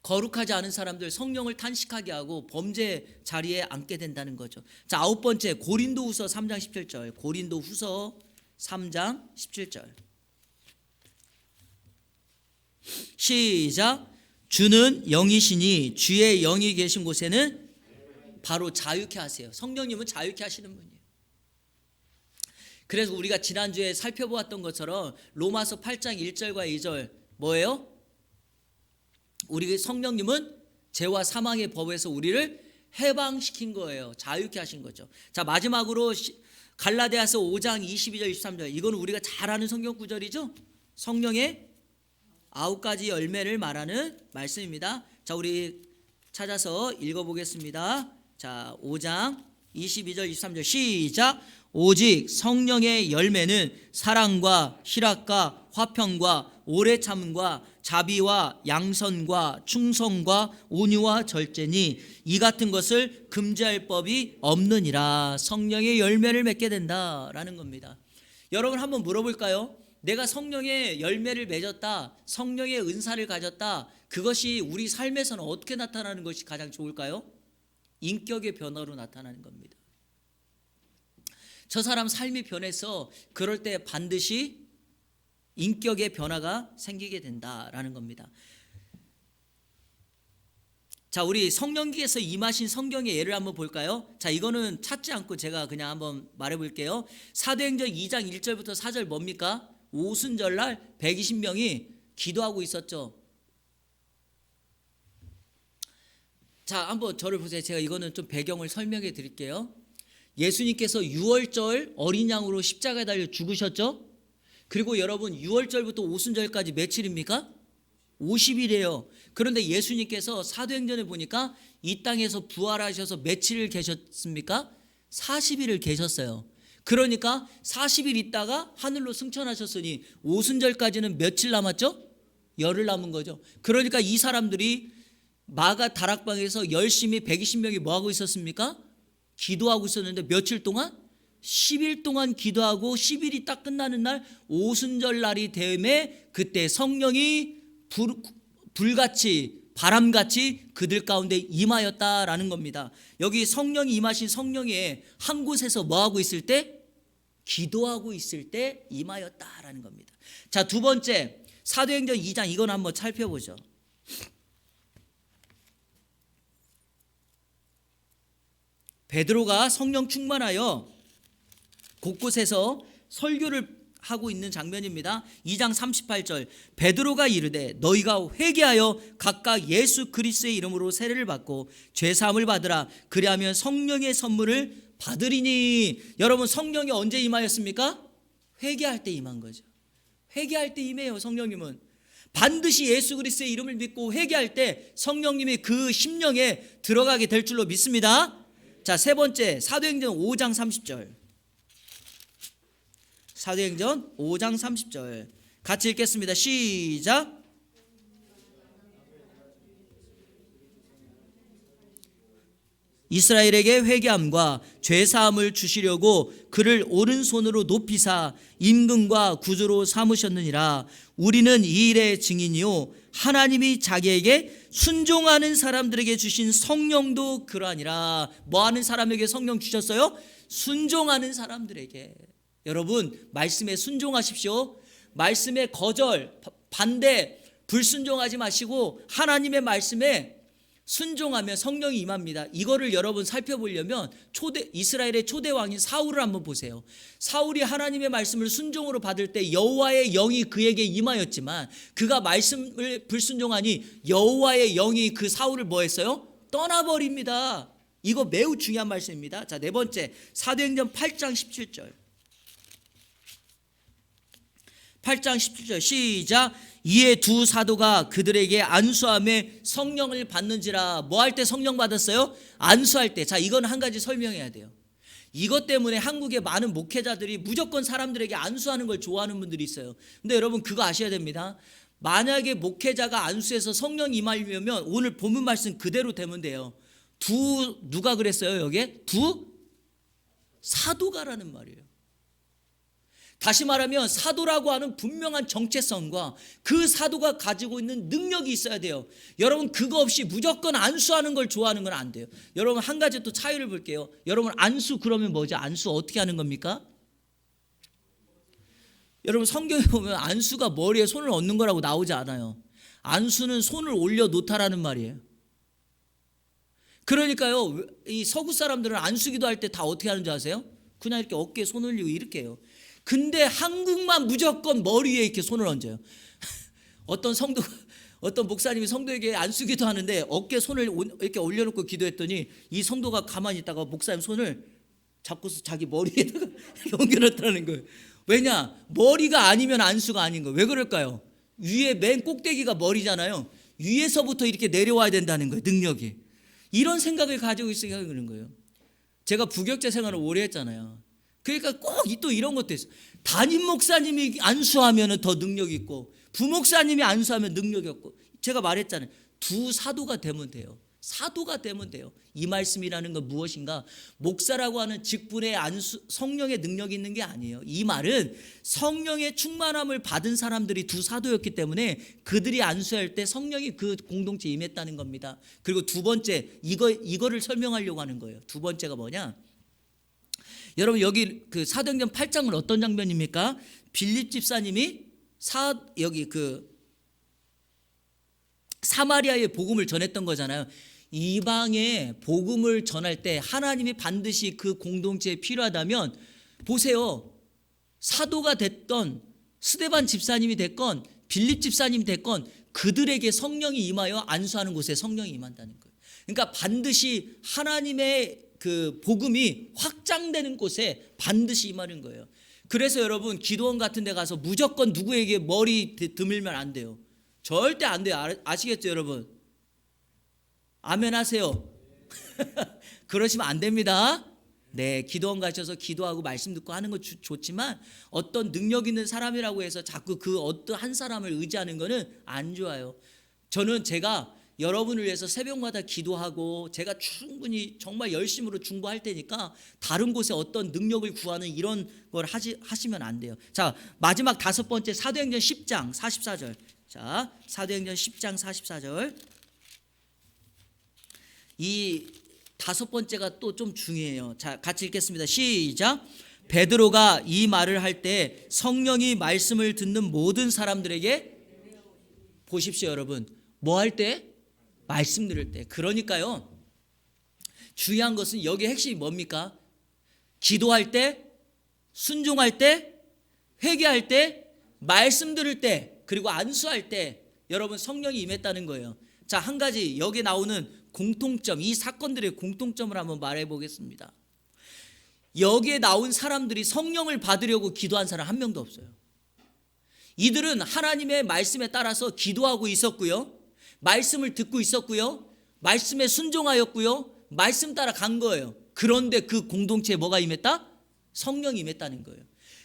거룩하지 않은 사람들 성령을 탄식하게 하고 범죄 자리에 앉게 된다는 거죠. 자, 아홉 번째 고린도후서 3장 17절. 고린도후서 3장 17절. 시작. 주는 영이시니 주의 영이 계신 곳에는 바로 자유케 하세요. 성령님은 자유케 하시는 분이에요. 그래서 우리가 지난주에 살펴보았던 것처럼 로마서 8장 1절과 2절 뭐예요? 우리 성령님은 죄와 사망의 법에서 우리를 해방시킨 거예요. 자유케 하신 거죠. 자, 마지막으로 갈라디아서 5장 22절 23절. 이건 우리가 잘 아는 성경 구절이죠. 성령의 9가지 열매를 말하는 말씀입니다. 자, 우리 찾아서 읽어보겠습니다. 자, 5장 22절 23절 시작. 오직 성령의 열매는 사랑과 희락과 화평과 오래 참음과 자비와 양선과 충성과 온유와 절제니 이 같은 것을 금지할 법이 없느니라. 성령의 열매를 맺게 된다라는 겁니다. 여러분, 한번 물어볼까요? 내가 성령의 열매를 맺었다, 성령의 은사를 가졌다, 그것이 우리 삶에서는 어떻게 나타나는 것이 가장 좋을까요? 인격의 변화로 나타나는 겁니다. 저 사람 삶이 변해서 그럴 때 반드시 인격의 변화가 생기게 된다라는 겁니다. 자, 우리 성령께서 임하신 성경의 예를 한번 볼까요? 자, 이거는 찾지 않고 제가 그냥 한번 말해 볼게요. 사도행전 2장 1절부터 4절 뭡니까? 오순절날 120명이 기도하고 있었죠. 자, 한번 저를 보세요. 제가 이거는 좀 배경을 설명해 드릴게요. 예수님께서 6월절 어린 양으로 십자가에 달려 죽으셨죠? 그리고 여러분 6월절부터 오순절까지 며칠입니까? 50일이에요. 그런데 예수님께서 사도행전에 보니까 이 땅에서 부활하셔서 며칠을 계셨습니까? 40일을 계셨어요. 그러니까 40일 있다가 하늘로 승천하셨으니 오순절까지는 며칠 남았죠? 열흘 남은 거죠. 그러니까 이 사람들이 마가 다락방에서 열심히 120명이 뭐하고 있었습니까? 기도하고 있었는데 며칠 동안? 10일 동안 기도하고 10일이 딱 끝나는 날 오순절 날이 되매 그때 성령이 불같이 바람같이 그들 가운데 임하였다라는 겁니다. 여기 성령이 임하신 성령의 한 곳에서 뭐하고 있을 때? 기도하고 있을 때 임하였다라는 겁니다. 자, 두 번째 사도행전 2장 이건 한번 살펴보죠. 베드로가 성령 충만하여 곳곳에서 설교를 하고 있는 장면입니다. 2장 38절 베드로가 이르되 너희가 회개하여 각각 예수 그리스도의 이름으로 세례를 받고 죄사함을 받으라. 그리하면 성령의 선물을 받으리니. 여러분 성령이 언제 임하였습니까? 회개할 때 임한 거죠. 회개할 때 임해요. 성령님은 반드시 예수 그리스도의 이름을 믿고 회개할 때 성령님이 그 심령에 들어가게 될 줄로 믿습니다. 자, 세 번째 사도행전 5장 30절 사도행전 5장 30절 같이 읽겠습니다. 시작. 이스라엘에게 회개함과 죄사함을 주시려고 그를 오른손으로 높이사 임금과 구주로 삼으셨느니라. 우리는 이 일의 증인이요 하나님이 자기에게 순종하는 사람들에게 주신 성령도 그러하니라. 뭐하는 사람에게 성령 주셨어요? 순종하는 사람들에게. 여러분 말씀에 순종하십시오. 말씀에 거절, 반대, 불순종하지 마시고 하나님의 말씀에 순종하면 성령이 임합니다. 이거를 여러분 살펴보려면 이스라엘의 초대 왕인 사울을 한번 보세요. 사울이 하나님의 말씀을 순종으로 받을 때 여호와의 영이 그에게 임하였지만 그가 말씀을 불순종하니 여호와의 영이 그 사울을 뭐 했어요? 떠나버립니다. 이거 매우 중요한 말씀입니다. 자, 네 번째 사도행전 8장 17절 8장 17절 시작. 이에 두 사도가 그들에게 안수함에 성령을 받는지라. 뭐 할 때 성령 받았어요? 안수할 때. 자, 이건 한 가지 설명해야 돼요. 이것 때문에 한국의 많은 목회자들이 무조건 사람들에게 안수하는 걸 좋아하는 분들이 있어요. 근데 여러분 그거 아셔야 됩니다. 만약에 목회자가 안수해서 성령 임하려면 오늘 본문 말씀 그대로 되면 돼요. 누가 그랬어요? 여기에? 두 사도가라는 말이에요. 다시 말하면 사도라고 하는 분명한 정체성과 그 사도가 가지고 있는 능력이 있어야 돼요. 여러분 그거 없이 무조건 안수하는 걸 좋아하는 건 안 돼요. 여러분 한 가지 또 차이를 볼게요. 여러분 안수 그러면 뭐죠? 안수 어떻게 하는 겁니까? 여러분 성경에 보면 안수가 머리에 손을 얹는 거라고 나오지 않아요. 안수는 손을 올려 놓다라는 말이에요. 그러니까요 이 서구 사람들은 안수기도 할 때 다 어떻게 하는 줄 아세요? 그냥 이렇게 어깨에 손 올리고 이렇게 해요. 근데 한국만 무조건 머리 위에 이렇게 손을 얹어요. 어떤 목사님이 성도에게 안수기도 하는데 어깨에 손을 이렇게 올려놓고 기도했더니 이 성도가 가만히 있다가 목사님 손을 잡고서 자기 머리에다가 옮겨놨다는 거예요. 왜냐? 머리가 아니면 안수가 아닌 거예요. 왜 그럴까요? 위에 맨 꼭대기가 머리잖아요. 위에서부터 이렇게 내려와야 된다는 거예요. 능력이. 이런 생각을 가지고 있으니까 그런 거예요. 제가 부격자 생활을 오래 했잖아요. 그러니까 꼭 또 이런 것도 있어요. 담임 목사님이 안수하면 더 능력이 있고 부목사님이 안수하면 능력이 없고. 제가 말했잖아요. 두 사도가 되면 돼요. 사도가 되면 돼요. 이 말씀이라는 건 무엇인가? 목사라고 하는 직분에 성령의 능력이 있는 게 아니에요. 이 말은 성령의 충만함을 받은 사람들이 두 사도였기 때문에 그들이 안수할 때 성령이 그 공동체에 임했다는 겁니다. 그리고 두 번째 이거를 설명하려고 하는 거예요. 두 번째가 뭐냐? 여러분 여기 그 사도행전 8장은 어떤 장면입니까? 빌립 집사님이 여기 그 사마리아에 복음을 전했던 거잖아요. 이방에 복음을 전할 때 하나님이 반드시 그 공동체에 필요하다면 보세요. 사도가 됐건 스데반 집사님이 됐건 빌립 집사님이 됐건 그들에게 성령이 임하여 안수하는 곳에 성령이 임한다는 거예요. 그러니까 반드시 하나님의 그 복음이 확장되는 곳에 반드시 임하는 거예요. 그래서 여러분 기도원 같은 데 가서 무조건 누구에게 머리 드밀면 안 돼요. 절대 안 돼요. 아시겠죠 여러분? 아멘 하세요. 그러시면 안 됩니다. 네, 기도원 가셔서 기도하고 말씀 듣고 하는 거 좋지만 어떤 능력 있는 사람이라고 해서 자꾸 그 어떤 한 사람을 의지하는 거는 안 좋아요. 저는 제가 여러분을 위해서 새벽마다 기도하고 제가 충분히 정말 열심으로 중보할 테니까 다른 곳에 어떤 능력을 구하는 이런 걸 하시면 안 돼요. 자, 마지막 다섯 번째 사도행전 10장 44절. 자, 사도행전 10장 44절. 이 다섯 번째가 또 좀 중요해요. 자, 같이 읽겠습니다. 시작. 베드로가 이 말을 할 때 성령이 말씀을 듣는 모든 사람들에게 보십시오, 여러분. 뭐 할 때? 말씀 들을 때. 그러니까요. 중요한 것은 여기 핵심이 뭡니까? 기도할 때, 순종할 때, 회개할 때, 말씀 들을 때, 그리고 안수할 때 여러분 성령이 임했다는 거예요. 자, 한 가지 여기 나오는 공통점, 이 사건들의 공통점을 한번 말해 보겠습니다. 여기에 나온 사람들이 성령을 받으려고 기도한 사람 한 명도 없어요. 이들은 하나님의 말씀에 따라서 기도하고 있었고요, 말씀을 듣고 있었고요, 말씀에 순종하였고요, 말씀 따라 간 거예요. 그런데 그 공동체에 뭐가 임했다? 성령이 임했다는 거예요.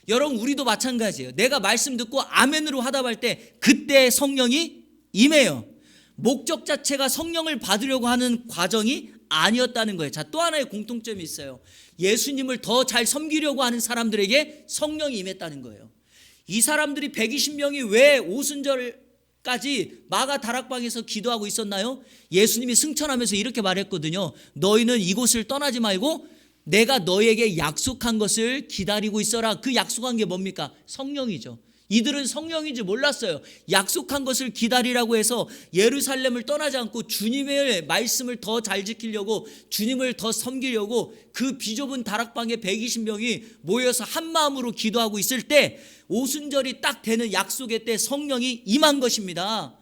여러분 우리도 마찬가지예요. 내가 말씀 듣고 아멘으로 화답할 때 그때 성령이 임해요. 목적 자체가 성령을 받으려고 하는 과정이 아니었다는 거예요. 자, 또 하나의 공통점이 있어요. 예수님을 더 잘 섬기려고 하는 사람들에게 성령이 임했다는 거예요. 이 사람들이 120명이 왜 오순절까지 마가 다락방에서 기도하고 있었나요? 예수님이 승천하면서 이렇게 말했거든요. 너희는 이곳을 떠나지 말고 내가 너에게 약속한 것을 기다리고 있어라. 그 약속한 게 뭡니까? 성령이죠. 이들은 성령인지 몰랐어요. 약속한 것을 기다리라고 해서 예루살렘을 떠나지 않고 주님의 말씀을 더 잘 지키려고, 주님을 더 섬기려고 그 비좁은 다락방에 120명이 모여서 한 마음으로 기도하고 있을 때 오순절이 딱 되는 약속의 때 성령이 임한 것입니다.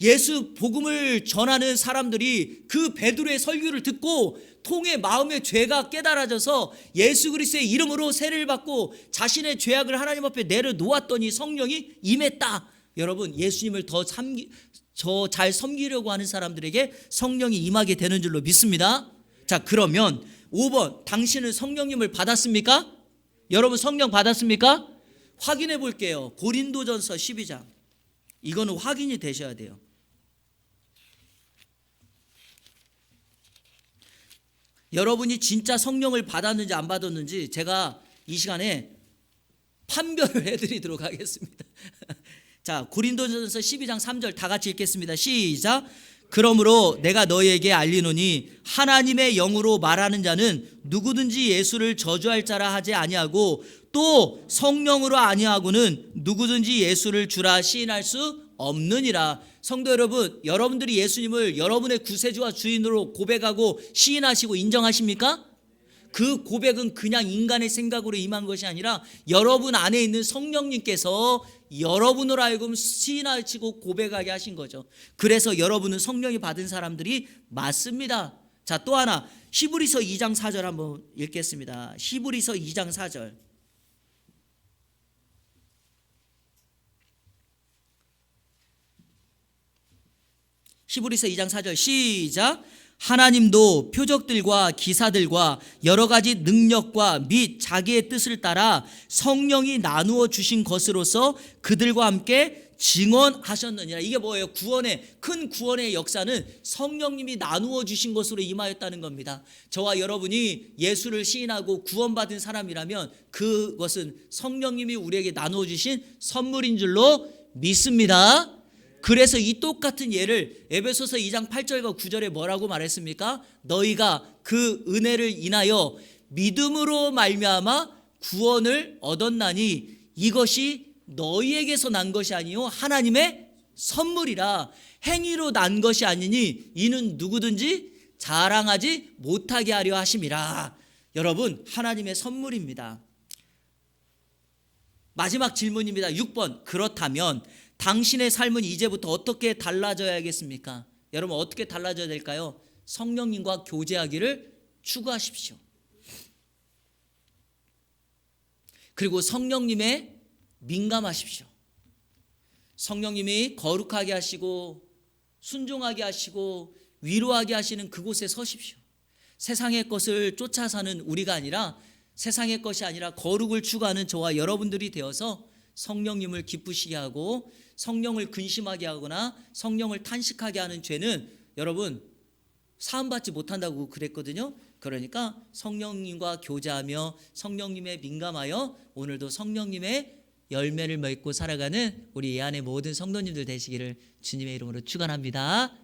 예수 복음을 전하는 사람들이 그 베드로의 설교를 듣고 통해 마음의 죄가 깨달아져서 예수 그리스도의 이름으로 세례를 받고 자신의 죄악을 하나님 앞에 내려놓았더니 성령이 임했다. 여러분 예수님을 더 잘 섬기려고 하는 사람들에게 성령이 임하게 되는 줄로 믿습니다. 자, 그러면 5번, 당신은 성령님을 받았습니까? 여러분 성령 받았습니까? 확인해 볼게요. 고린도전서 12장. 이거는 확인이 되셔야 돼요. 여러분이 진짜 성령을 받았는지 안 받았는지 제가 이 시간에 판별을 해드리도록 하겠습니다. 자, 고린도전서 12장 3절 다 같이 읽겠습니다. 시작. 그러므로 내가 너희에게 알리노니 하나님의 영으로 말하는 자는 누구든지 예수를 저주할 자라 하지 아니하고 또 성령으로 아니하고는 누구든지 예수를 주라 시인할 수 없느니라. 성도 여러분, 여러분들이 예수님을 여러분의 구세주와 주인으로 고백하고 시인하시고 인정하십니까? 그 고백은 그냥 인간의 생각으로 임한 것이 아니라 여러분 안에 있는 성령님께서 여러분으로 하여금 시인하시고 고백하게 하신 거죠. 그래서 여러분은 성령이 받은 사람들이 맞습니다. 자, 또 하나 히브리서 2장 4절 한번 읽겠습니다. 히브리서 2장 4절. 히브리서 2장 4절 시작. 하나님도 표적들과 기사들과 여러 가지 능력과 및 자기의 뜻을 따라 성령이 나누어 주신 것으로서 그들과 함께 증언하셨느니라. 이게 뭐예요? 큰 구원의 역사는 성령님이 나누어 주신 것으로 임하였다는 겁니다. 저와 여러분이 예수를 시인하고 구원받은 사람이라면 그것은 성령님이 우리에게 나누어 주신 선물인 줄로 믿습니다. 그래서 이 똑같은 예를 에베소서 2장 8절과 9절에 뭐라고 말했습니까? 너희가 그 은혜를 인하여 믿음으로 말미암아 구원을 얻었나니 이것이 너희에게서 난 것이 아니요 하나님의 선물이라. 행위로 난 것이 아니니 이는 누구든지 자랑하지 못하게 하려 하심이라. 여러분, 하나님의 선물입니다. 마지막 질문입니다. 6번. 그렇다면 당신의 삶은 이제부터 어떻게 달라져야겠습니까? 여러분, 어떻게 달라져야 될까요? 성령님과 교제하기를 추구하십시오. 그리고 성령님에 민감하십시오. 성령님이 거룩하게 하시고 순종하게 하시고 위로하게 하시는 그곳에 서십시오. 세상의 것을 쫓아 사는 우리가 아니라, 세상의 것이 아니라 거룩을 추구하는 저와 여러분들이 되어서 성령님을 기쁘시게 하고 성령을 근심하게 하거나 성령을 탄식하게 하는 죄는 여러분 사함받지 못한다고 그랬거든요. 그러니까 성령님과 교제하며 성령님에 민감하여 오늘도 성령님의 열매를 맺고 살아가는 우리 이 안의 모든 성도님들 되시기를 주님의 이름으로 축원합니다.